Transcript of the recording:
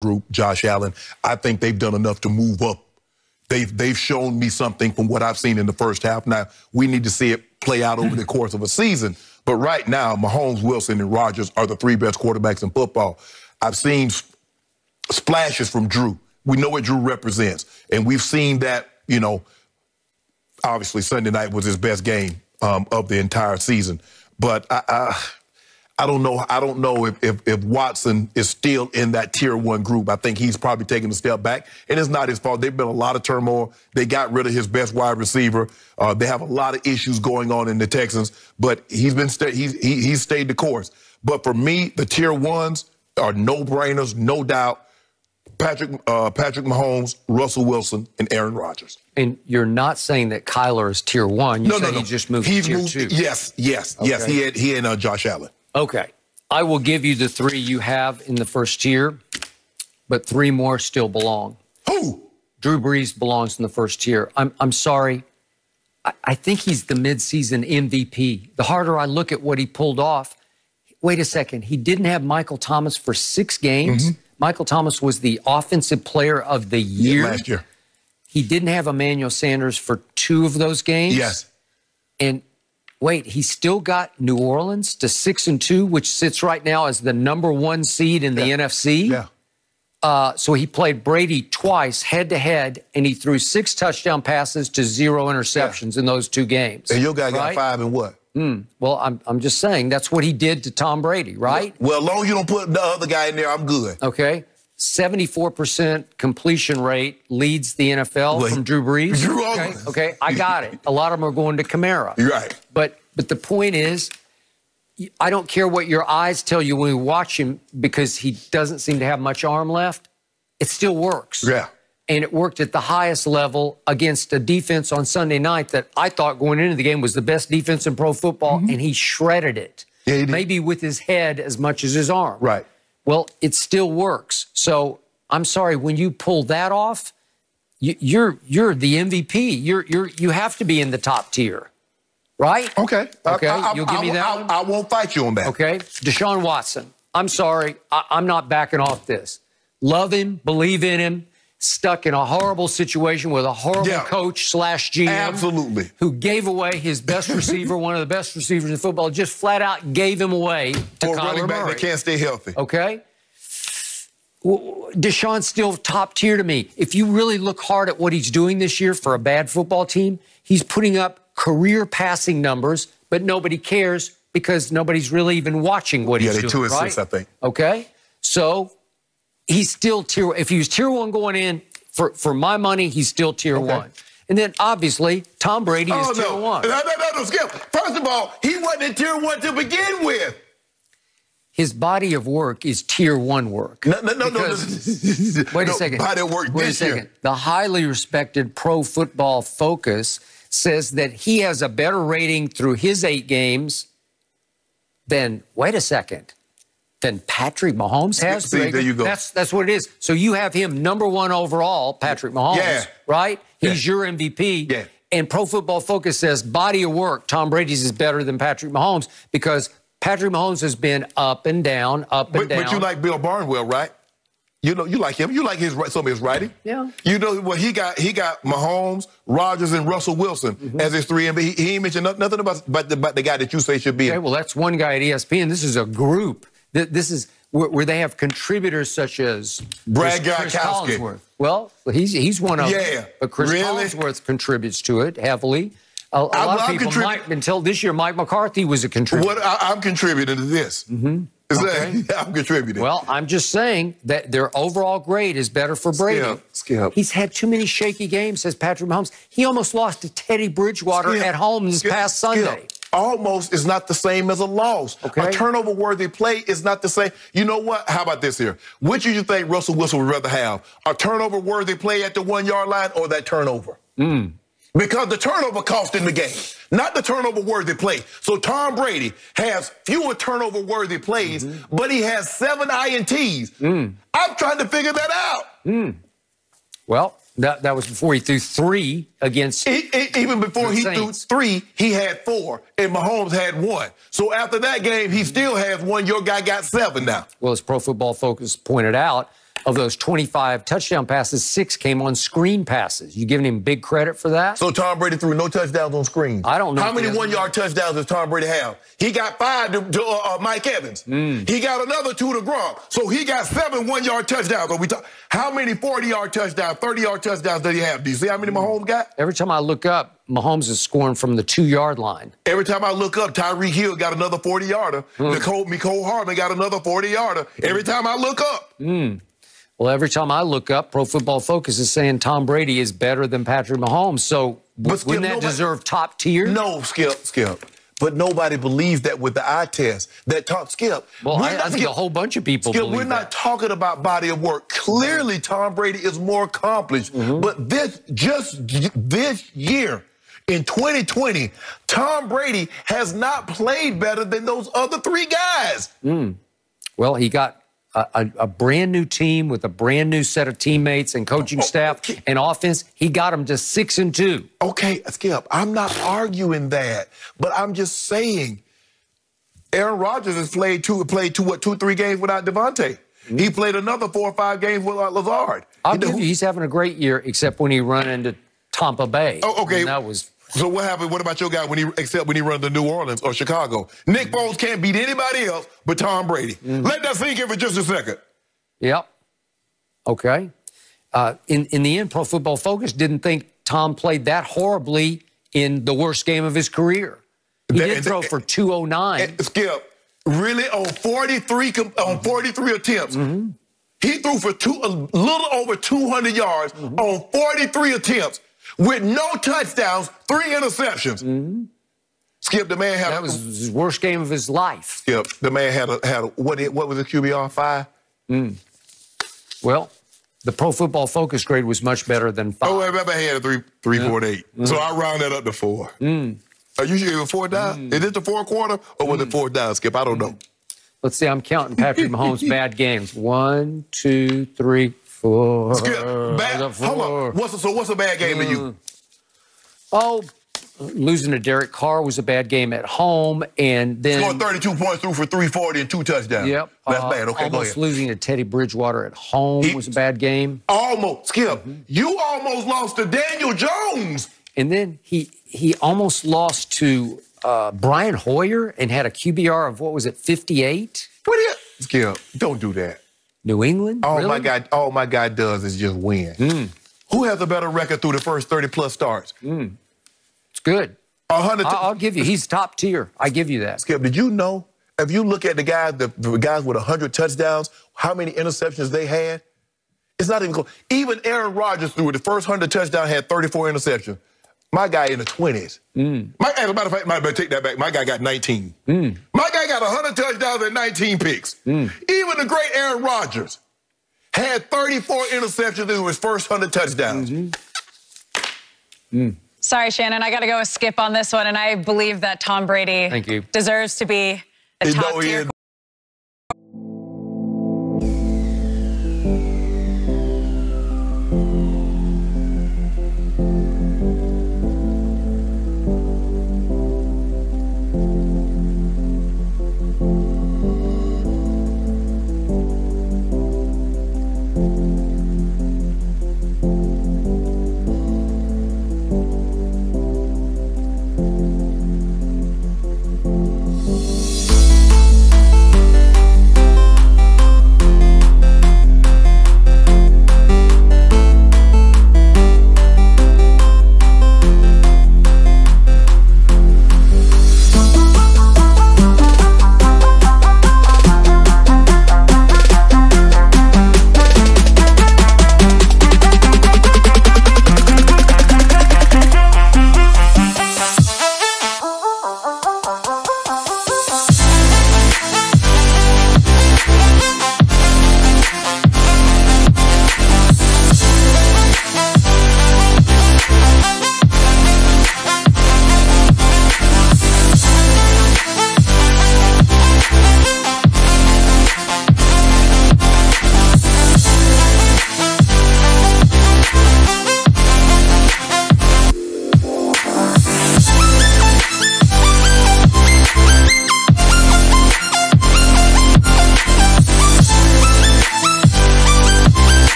group, Josh Allen, I think they've done enough to move up. They've shown me something from what I've seen in the first half. Now, we need to see it play out over the course of a season. But right now, Mahomes, Wilson, and Rodgers are the three best quarterbacks in football. I've seen splashes from Drew. We know what Drew represents. And we've seen that, you know, obviously Sunday night was his best game of the entire season. But I don't know. I don't know if Watson is still in that tier one group. I think he's probably taking a step back, and it's not his fault. There've been a lot of turmoil. They got rid of his best wide receiver. They have a lot of issues going on in the Texans, but he's stayed the course. But for me, the tier ones are no-brainers, no doubt. Patrick Mahomes, Russell Wilson, and Aaron Rodgers. And you're not saying that Kyler is tier one. You said he just moved to tier two. Yes. Okay. He and Josh Allen. Okay. I will give you the three you have in the first tier, but three more still belong. Who? Drew Brees belongs in the first tier. I'm sorry. I think he's the midseason MVP. The harder I look at what he pulled off, wait a second. He didn't have Michael Thomas for 6 games. Mm-hmm. Michael Thomas was the offensive player of the year. Yeah, last year. He didn't have Emmanuel Sanders for 2 of those games. Yes. And wait, he still got New Orleans to 6-2, which sits right now as the #1 seed in the NFC. Yeah. So he played Brady twice head-to-head, and he threw 6 touchdown passes to 0 interceptions in those 2 games. And your guy got 5 and what? Well, I'm just saying that's what he did to Tom Brady, right? Well, as long as you don't put the other guy in there, I'm good. Okay. 74% completion rate leads the NFL from Drew Brees. Okay, I got it. A lot of them are going to Kamara. You're right. But the point is, I don't care what your eyes tell you when you watch him because he doesn't seem to have much arm left. It still works. Yeah. And it worked at the highest level against a defense on Sunday night that I thought going into the game was the best defense in pro football, and he shredded it. Yeah, he did. Maybe with his head as much as his arm. Right. Well, it still works. So I'm sorry, when you pull that off, you're the MVP. You have to be in the top tier, right? Okay. Okay. You'll give me that one? I won't fight you on that. Okay. Deshaun Watson. I'm sorry. I'm not backing off this. Love him. Believe in him. Stuck in a horrible situation with a horrible coach / GM. Absolutely. Who gave away his best receiver, one of the best receivers in football, just flat out gave him away to Kyler Murray. Running back that can't stay healthy. Okay? Deshaun's still top tier to me. If you really look hard at what he's doing this year for a bad football team, he's putting up career passing numbers, but nobody cares because nobody's really even watching what he's doing. Yeah, 2 and 6, I think. Okay? So he's still tier. If he was tier 1 going in, for my money, he's still tier 1. And then obviously Tom Brady is tier 1. No, Skip. First of all, he wasn't in tier 1 to begin with. His body of work is tier 1 work. No. Wait a second. Body of work this year. The highly respected Pro Football Focus says that he has a better rating through his 8 games than, wait a second, than Patrick Mahomes has. See, there you go. That's what it is. So you have him #1 overall, Patrick Mahomes, right? He's your MVP. Yeah. And Pro Football Focus says body of work, Tom Brady's is better than Patrick Mahomes because Patrick Mahomes has been up and down, up and down. But you like Bill Barnwell, right? You know, you like him. You like some of his writing. Yeah. You know, well, he got Mahomes, Rodgers, and Russell Wilson as his 3 MVP. He ain't mentioned nothing about the guy that you say should be. Okay, well, that's one guy at ESPN. This is a group. This is where they have contributors such as Brad Chris Collinsworth. Well, he's one of them. But Chris Collinsworth contributes to it heavily. A lot of people until this year, Mike McCarthy was a contributor. I'm contributing to this. I'm contributing. Well, I'm just saying that their overall grade is better for Brady. Skip. He's had too many shaky games, says Patrick Mahomes. He almost lost to Teddy Bridgewater at home this past Sunday. Almost is not the same as a loss. A turnover-worthy play is not the same. You know what? How about this here? Which do you think Russell Wilson would rather have? A turnover-worthy play at the 1-yard line or that turnover? Because the turnover cost him the game, not the turnover-worthy play. So Tom Brady has fewer turnover-worthy plays, but he has 7 INTs. I'm trying to figure that out. Well, that was before he threw 3 against even before he threw 3, he had 4, and Mahomes had 1. So after that game, he still has 1. Your guy got 7 now. Well, as Pro Football Focus pointed out, Of those 25 touchdown passes, 6 came on screen passes. You giving him big credit for that? So Tom Brady threw no touchdowns on screen. I don't know. How many one-yard touchdowns does Tom Brady have? He got 5 to Mike Evans. He got another 2 to Gronk. So he got 7 one-yard touchdowns. How many 40-yard touchdowns, 30-yard touchdowns does he have? Do you see how many Mahomes got? Every time I look up, Mahomes is scoring from the 2-yard line. Every time I look up, Tyreek Hill got another 40-yarder. Nicole Hardman got another 40-yarder. Every time I look up. Well, every time I look up, Pro Football Focus is saying Tom Brady is better than Patrick Mahomes. So wouldn't that deserve top tier? No, Skip. But nobody believes that with the eye test. Skip. Well, I think a whole bunch of people believe that. We're not talking about body of work. Clearly, Tom Brady is more accomplished. But this year, in 2020, Tom Brady has not played better than those other 3 guys. Well, he got a brand new team with a brand new set of teammates and coaching staff and offense. He got them to 6-2. Okay, Skip, I'm not arguing that, but I'm just saying Aaron Rodgers has played 2-3 games without Devontae. He played another 4 or 5 games without Lazard. I'll give you, he's having a great year, except when he run into Tampa Bay. Oh, okay. And that was... So what happened? What about your guy when he runs to New Orleans or Chicago? Nick Foles can't beat anybody else but Tom Brady. Let that sink in for just a second. Yep. Okay. In the end, Pro Football Focus didn't think Tom played that horribly in the worst game of his career. He did throw for 209. Skip, really on 43 attempts. He threw for a little over 200 yards on 43 attempts. With no touchdowns, 3 interceptions. Skip, the man had... That was his worst game of his life. Skip, the man had what was the QBR, 5? Well, the Pro Football Focus grade was much better than 5. Oh, I remember he had a 3.8. So I round that up to 4. Are you sure it was 4 down? Is it the 4th quarter or was it 4 down, Skip? I don't know. Let's see, I'm counting Patrick Mahomes' bad games. 1, 2, 3, 4. Skip, hold on. So what's a bad game to you? Oh, losing to Derek Carr was a bad game at home, and then... Scored 32 points, threw for 340 and 2 touchdowns. Yep. That's bad. Okay, almost losing to Teddy Bridgewater at home was a bad game. Almost. Skip, you almost lost to Daniel Jones. And then he almost lost to Brian Hoyer and had a QBR of, what was it, 58? Skip, don't do that. New England? All really? my guy does is just win. Who has a better record through the first 30-plus starts? It's good. I'll give you. He's top tier. I give you that. Skip, did you know, if you look at the guys with 100 touchdowns, how many interceptions they had? It's not even close. Even Aaron Rodgers threw the first 100 touchdowns, had 34 interceptions. My guy in the 20s. As a matter of fact, I better take that back. My guy got 19. My guy got 100 touchdowns and 19 picks. Even the great Aaron Rodgers had 34 interceptions in his first 100 touchdowns. Sorry, Shannon, I got to go with Skip on this one, and I believe that Tom Brady deserves to be the top tier.